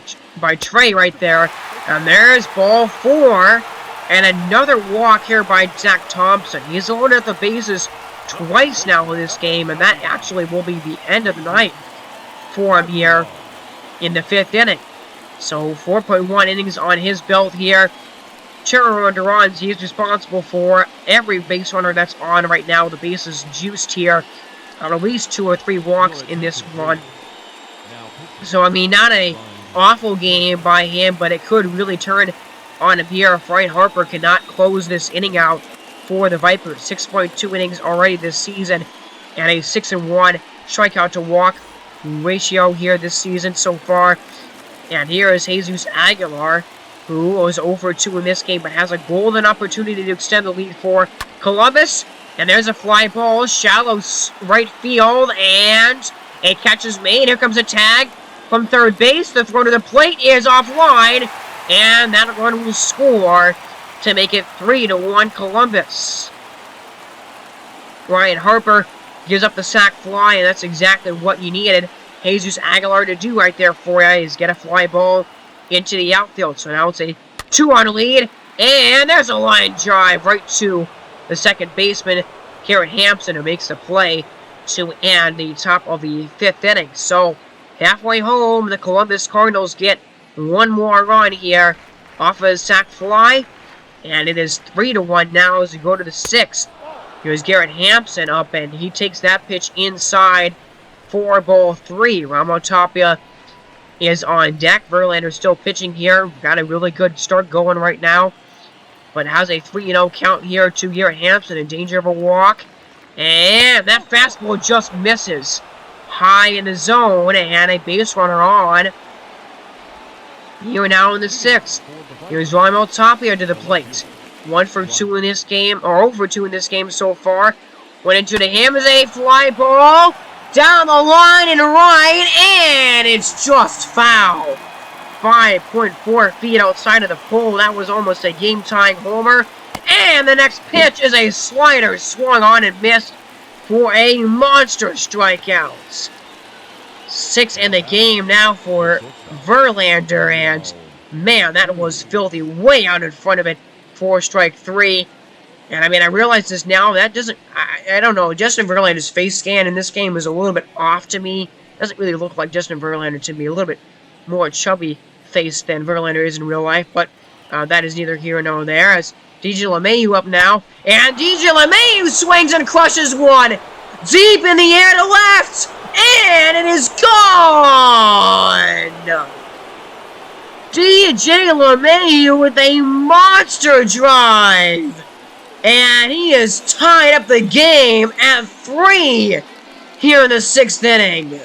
Trey right there. And there's ball 4 And another walk here by Zach Thompson. He's loaded at the bases twice now in this game, and that actually will be the end of the night for him here in the 5th inning. So 4.1 innings on his belt here. Chero runs, he is responsible for every base runner that's on right now. The base is juiced here. At least 2 or 3 walks in this run. So, I mean, not an awful game by him, but it could really turn on him here if Ryan Harper cannot close this inning out for the Vipers. 6.2 innings already this season, and a 6-1 strikeout to walk ratio here this season so far. And here is Jesus Aguilar, who was over 2 in this game, but has a golden opportunity to extend the lead for Columbus. And there's a fly ball, shallow right field, and a catch is made. Here comes a tag from third base. The throw to the plate is offline, and that run will score to make it 3-1 Columbus. Ryan Harper gives up the sac fly, and that's exactly what you needed Jesus Aguilar to do right there for you, is get a fly ball into the outfield. So now it's a 2-run lead, and there's a line drive right to the second baseman, Garrett Hampson, who makes the play to end the top of the 5th inning. So halfway home, the Columbus Cardinals get one more run here off of a sac fly, and it is 3-1 now as we go to the 6th. Here's Garrett Hampson up, and he takes that pitch inside for ball 3. Ramo Tapia is on deck. Verlander still pitching here. Got a really good start going right now, but has a 3-0 count here to Garrett Hampson in danger of a walk. And that fastball just misses high in the zone, and a base runner on. Here now in the 6th. Here's Ramo Tapia to the plate. 1 for 2 in this game, or 0 for 2 in this game so far. Went into the him is a fly ball down the line and right, and it's just foul. 5.4 feet outside of the pole. That was almost a game-tying homer. And the next pitch is a slider swung on and missed for a monster strikeout. 6 in the game now for Verlander, and man, that was filthy, way out in front of it for strike 3. And I mean, I realize this now, that doesn't, I don't know, Justin Verlander's face scan in this game is a little bit off to me. Doesn't really look like Justin Verlander to me, a little bit more chubby face than Verlander is in real life, but that is neither here nor there, as DJ LeMahieu up now, and DJ LeMahieu swings and crushes one deep in the air to left, and it is gone! DJ LeMahieu with a monster drive, and he has tied up the game at 3 here in the 6th inning.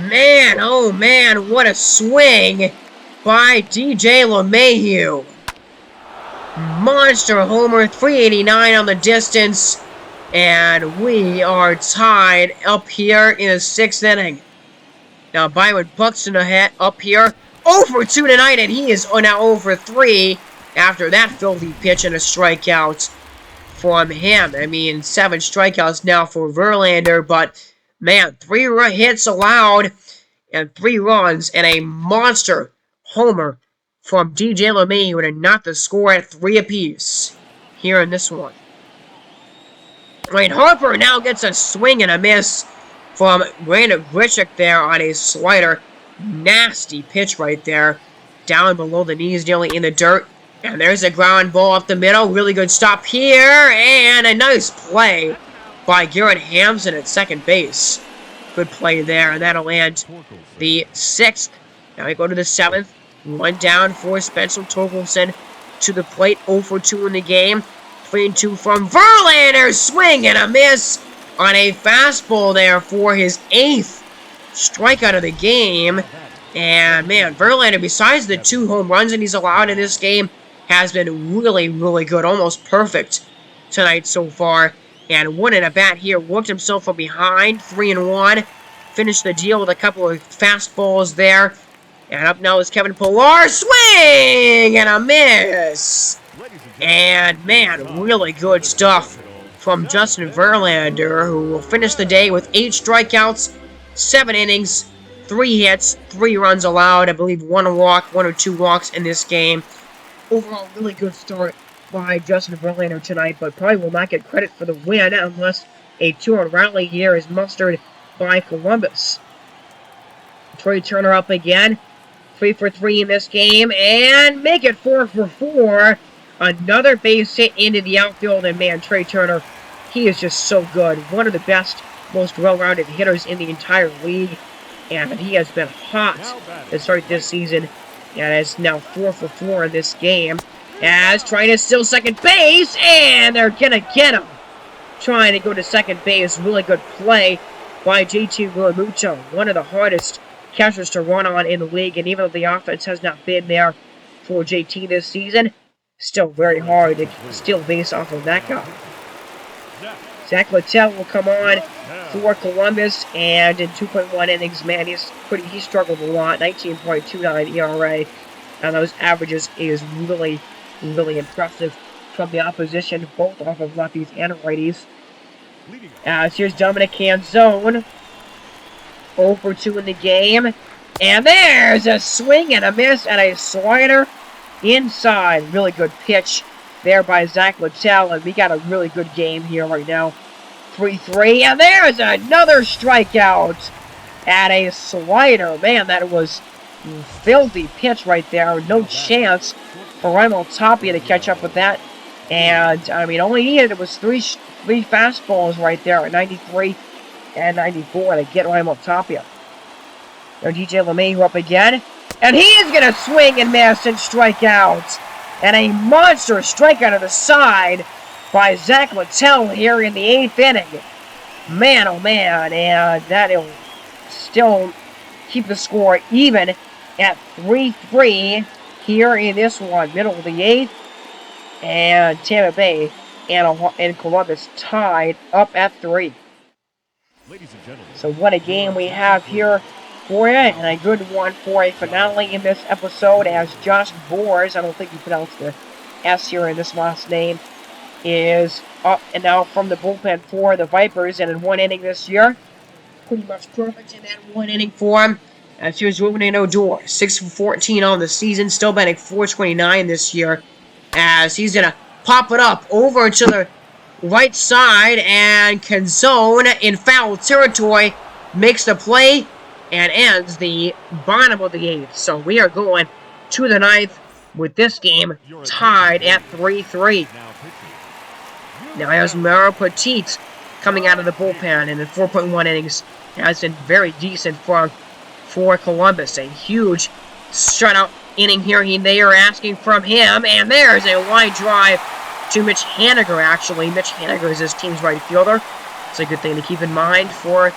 Man, oh man, what a swing by DJ LeMahieu. Monster homer, 389 on the distance, and we are tied up here in the 6th inning. Now Byron Buxton ahead up here, 0 for 2 tonight, and he is now 0 for 3 after that filthy pitch and a strikeout from him. I mean, 7 strikeouts now for Verlander, but man, 3 hits allowed and 3 runs and a monster homer from DJ LeMahieu to knock the score at 3 apiece here in this one. Ryan Harper now gets a swing and a miss from Brandon Grichuk there on a slider. Nasty pitch right there, down below the knees, nearly in the dirt. And there's a ground ball up the middle. Really good stop here, and a nice play by Garrett Hampson at second base. Good play there, and that'll end the 6th. Now we go to the 7th. 1 down for Spencer Torkelson to the plate, 0 for 2 in the game. 3-2 from Verlander, swing and a miss on a fastball there for his 8th strikeout of the game. And man, Verlander, besides the 2 home runs that he's allowed in this game, has been really, really good, almost perfect tonight so far. And one at a bat here, worked himself from behind, 3-1. Finished the deal with a couple of fastballs there. And up now is Kevin Pillar, swing and a miss. And man, really good stuff from Justin Verlander, who will finish the day with 8 strikeouts, 7 innings, 3 hits, 3 runs allowed. I believe 1 walk, 1 or 2 walks in this game. Overall, really good start by Justin Verlander tonight, but probably will not get credit for the win unless a 2-run rally here is mustered by Columbus. Trey Turner up again. 3 for 3 in this game, and make it 4 for 4. Another base hit into the outfield, and man, Trey Turner, he is just so good. One of the best, most well-rounded hitters in the entire league, and he has been hot to start this season, and is now 4 for 4 in this game, as trying to steal second base, and they're gonna get him. Trying to go to second base, really good play by JT Realmuto, one of the hardest catchers to run on in the league, and even though the offense has not been there for JT this season, still very hard to steal base off of that guy. Zach Littell will come on for Columbus, and in 2.1 innings, man, he struggled a lot. 19.29 ERA, and those averages is really, really impressive from the opposition, both off of lefties and righties. Here's Dominic Canzone. 0 for 2 in the game. And there's a swing and a miss and a slider inside. Really good pitch there by Zach Littell. And we got a really good game here right now. 3-3. And there's another strikeout and a slider. Man, that was a filthy pitch right there. No chance for Raimel Tapia to catch up with that. And, I mean, all he needed was three fastballs right there at 93 and 94 to get Raimel Tapia. Now DJ LeMahieu up again. And he is going to swing and miss and strike out. And a monster strikeout to the side by Zach Littell here in the 8th inning. Man, oh man. And that'll still keep the score even at 3-3 here in this one. Middle of the 8th. And Tampa Bay and Columbus tied up at 3. So what a game we have here for you, and a good one for a finale in this episode, as Josh Boers, I don't think you pronounced the S here in this last name, is up and now from the bullpen for the Vipers, and in 1 inning this year, pretty much perfect in that 1 inning for him. As here's Ruben Odor, 6 for 14 on the season, still batting .429 this year, as he's going to pop it up over to the right side, and Canzone in foul territory makes the play and ends the bottom of the 8th. So we are going to the 9th with this game tied at 3-3. Now here's Mauro Petit coming out of the bullpen, and in 4.1 innings has been very decent for Columbus. A huge shutout inning here they are asking from him, and there's a line drive to Mitch Haniger, actually. Mitch Haniger is his team's right fielder. It's a good thing to keep in mind for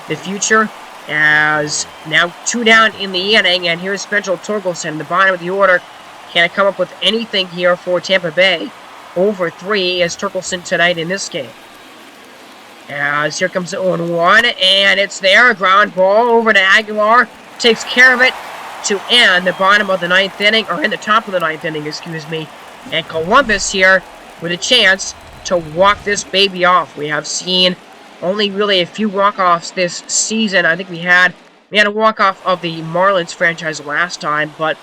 the future, as now 2 down in the inning, and here's Spencer Torkelson, the bottom of the order. Can't come up with anything here for Tampa Bay. Over 3 is Torkelson tonight in this game. As here comes the 0-1, and it's there. A ground ball over to Aguilar. Takes care of it to end the bottom of the 9th inning, or in the top of the 9th inning, excuse me. And Columbus here with a chance to walk this baby off. We have seen only really a few walk-offs this season. I think we had a walk-off of the Marlins franchise last time, but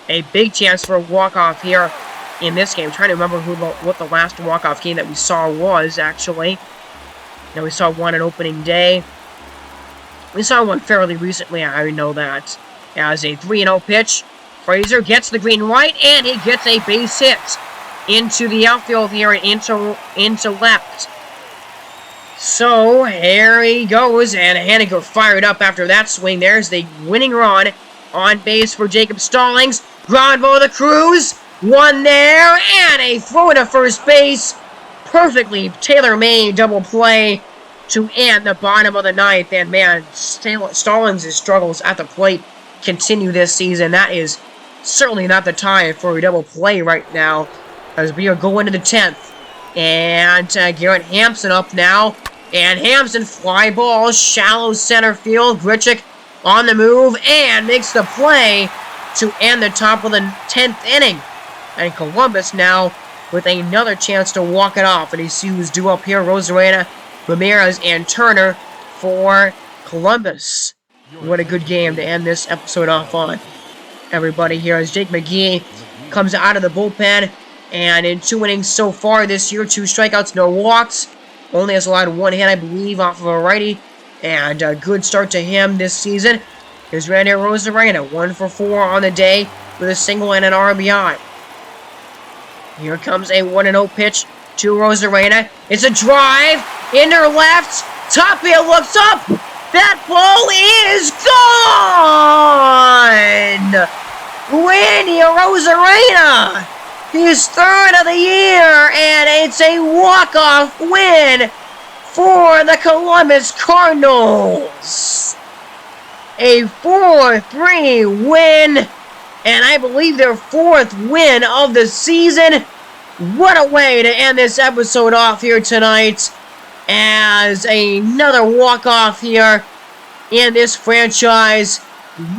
a big chance for a walk-off here in this game. I'm trying to remember what the last walk-off game that we saw was, actually. Now, we saw one on opening day. We saw one fairly recently, I already know that. As a 3-0 pitch, Fraser gets the green light, and he gets a base hit into the outfield here and into left. So, here he goes, and Haniger fired up after that swing. There's the winning run on base for Jacob Stallings. Ground ball to Cruz. One there, and a throw to first base. Perfectly tailor-made double play to end the bottom of the 9th. And man, Stallings' struggles at the plate continue this season. That is certainly not the time for a double play right now, as we are going to the 10th. And Garrett Hampson up now. And Hampson fly ball, shallow center field. Grichuk on the move and makes the play to end the top of the 10th inning. And Columbus now with another chance to walk it off. And you see who's due up here: Rosarena, Ramirez, and Turner for Columbus. What a good game to end this episode off on. Everybody here as Jake McGee comes out of the bullpen. And in 2 innings so far this year, 2 strikeouts, no walks. Only has allowed 1 hit, I believe, off of a righty. And a good start to him this season. Here's Randy Arozarena, 1 for 4 on the day with a single and an RBI. Here comes a 1-0 pitch to Arozarena. It's a drive into left. Tapia looks up. That ball is gone! Randy Arozarena, his 3rd of the year, and it's a walk-off win for the Columbus Cardinals. A 4-3 win, and I believe their 4th win of the season. What a way to end this episode off here tonight, as another walk-off here in this franchise.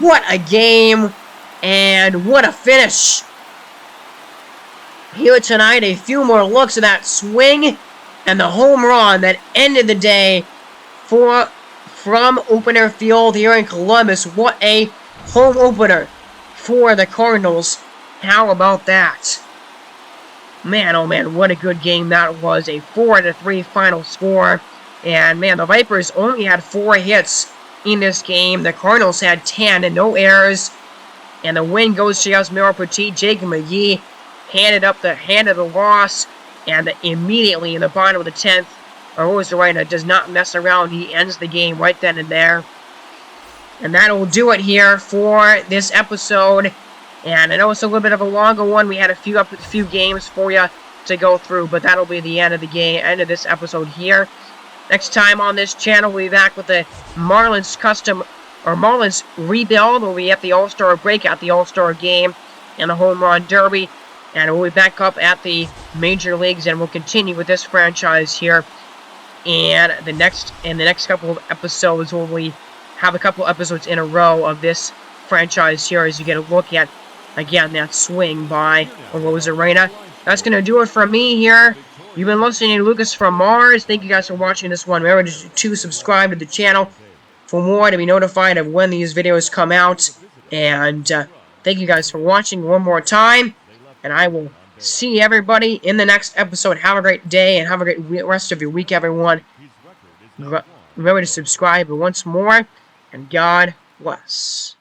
What a game, and what a finish. Here tonight, a few more looks at that swing and the home run that ended the day from opener field here in Columbus. What a home opener for the Cardinals. How about that? Man, oh man, what a good game that was. A 4-3 final score. And man, the Vipers only had 4 hits in this game. The Cardinals had 10 and no errors. And the win goes to Yasmir Petit. Jake McGee handed the loss. And immediately in the bottom of the 10th, Arozarena does not mess around. He ends the game right then and there. And that will do it here for this episode. And I know it's a little bit of a longer one. We had a few games for you to go through, but that'll be the end of this episode here. Next time on this channel, we'll be back with the Marlins Marlins Rebuild. We'll be at the All-Star break, at the All-Star game, and the Home Run Derby. And we'll be back up at the major leagues, and we'll continue with this franchise here. And the next couple of episodes, we have a couple episodes in a row of this franchise here, as you get a look at, again, that swing by Arozarena. That's going to do it for me here. You've been listening to Lucas from Mars. Thank you guys for watching this one. Remember to subscribe to the channel for more, to be notified of when these videos come out. And thank you guys for watching one more time. And I will see everybody in the next episode. Have a great day and have a great rest of your week, everyone. Remember to subscribe once more. And God bless.